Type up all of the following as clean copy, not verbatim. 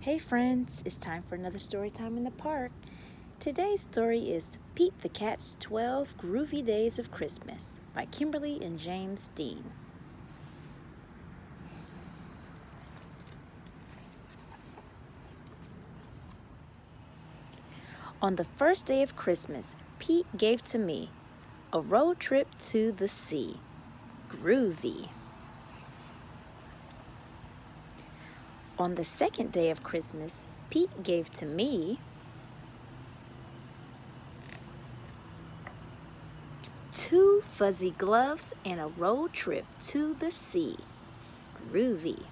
Hey friends, it's time for another story time in the park. Today's story is Pete the Cat's 12 Groovy Days of Christmas by Kimberly and James Dean. On the first day of Christmas, Pete gave to me a road trip to the sea. Groovy. On the second day of Christmas, Pete gave to me two fuzzy gloves and a road trip to the sea. Groovy.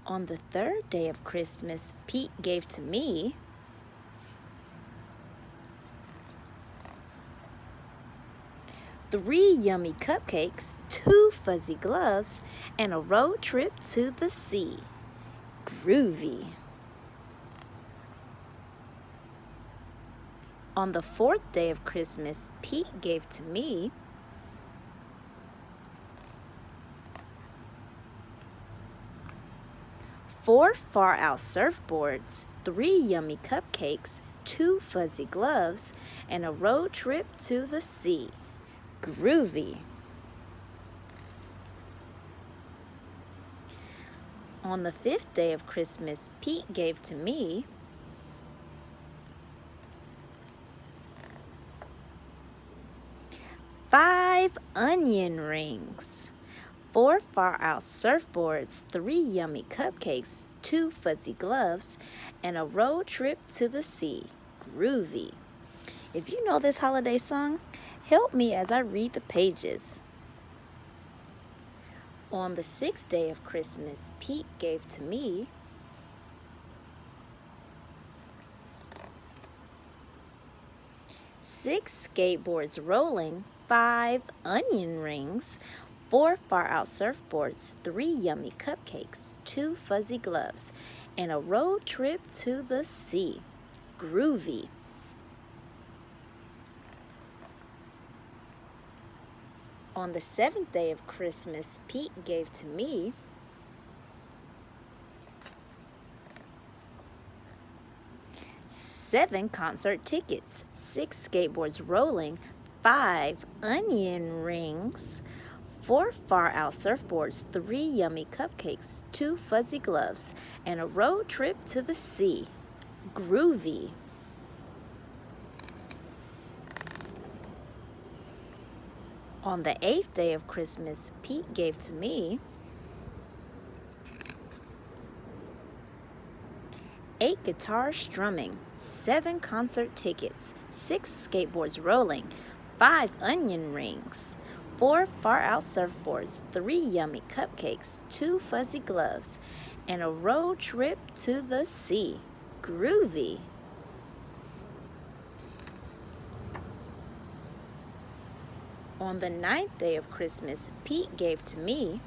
On the third day of Christmas, Pete gave to me three yummy cupcakes, two fuzzy gloves, and a road trip to the sea. Groovy. On the fourth day of Christmas, Pete gave to me four far-out surfboards, three yummy cupcakes, two fuzzy gloves, and a road trip to the sea. Groovy. On the fifth day of Christmas, Pete gave to me five onion rings, four far-out surfboards, three yummy cupcakes, two fuzzy gloves, and a road trip to the sea. Groovy. If you know this holiday song, help me as I read the pages. On the sixth day of Christmas, Pete gave to me six skateboards rolling, five onion rings, four far-out surfboards, three yummy cupcakes, two fuzzy gloves, and a road trip to the sea. Groovy. On the seventh day of Christmas, Pete gave to me seven concert tickets, six skateboards rolling, five onion rings, four far-out surfboards, three yummy cupcakes, two fuzzy gloves, and a road trip to the sea. Groovy. On the eighth day of Christmas, Pete gave to me eight guitars strumming, seven concert tickets, six skateboards rolling, five onion rings, four far-out surfboards, three yummy cupcakes, two fuzzy gloves, and a road trip to the sea. Groovy. On the ninth day of Christmas, Pete gave to me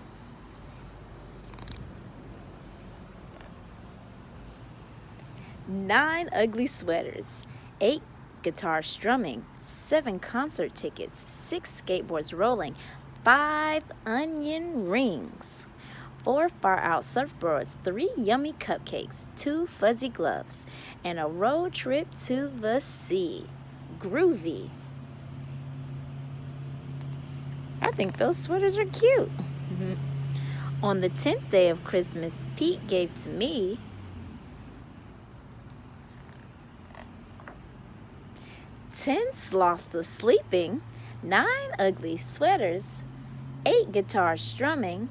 nine ugly sweaters, eight guitars strumming, seven concert tickets, six skateboards rolling, five onion rings, four far-out surfboards, three yummy cupcakes, two fuzzy gloves, and a road trip to the sea. Groovy. I think those sweaters are cute. On the 10th day of Christmas, Pete gave to me 10 slothless sleeping, 9 ugly sweaters, 8 guitars strumming,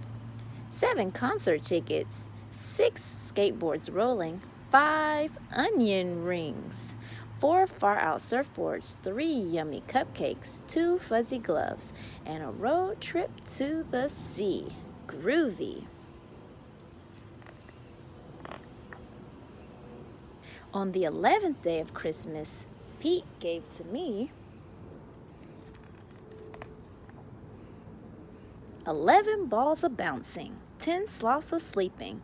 7 concert tickets, 6 skateboards rolling, 5 onion rings, 4 far-out surfboards, 3 yummy cupcakes, 2 fuzzy gloves, and a road trip to the sea. Groovy. On the 11th day of Christmas, Pete gave to me 11 balls of bouncing, 10 sloths of sleeping,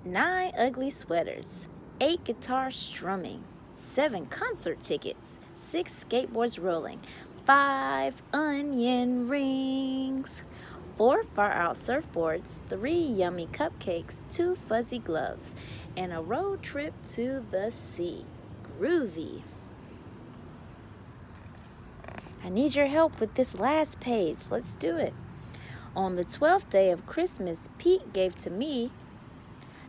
9 ugly sweaters, 8 guitars strumming, 7 concert tickets, 6 skateboards rolling, 5 onion rings, 4 far-out surfboards, 3 yummy cupcakes, 2 fuzzy gloves, and a road trip to the sea. Groovy. I need your help with this last page. Let's do it. On the 12th day of Christmas, Pete gave to me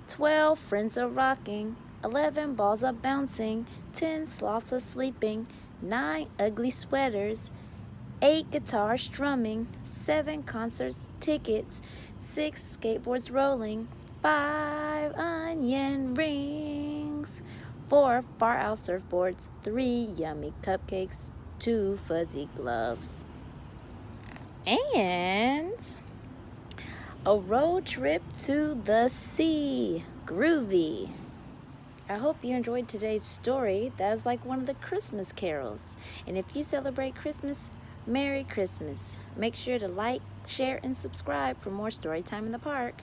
12 friends a rocking, 11 balls a bouncing, 10 sloths a sleeping, 9 ugly sweaters, 8 guitars strumming, 7 concerts tickets, 6 skateboards rolling, 5 onion rings, 4 far out surfboards, 3 yummy cupcakes, 2 fuzzy gloves, and a road trip to the sea. Groovy. I hope you enjoyed today's story. That was like one of the Christmas carols. And if you celebrate Christmas, Merry Christmas. Make sure to like, share, and subscribe for more story time in the park.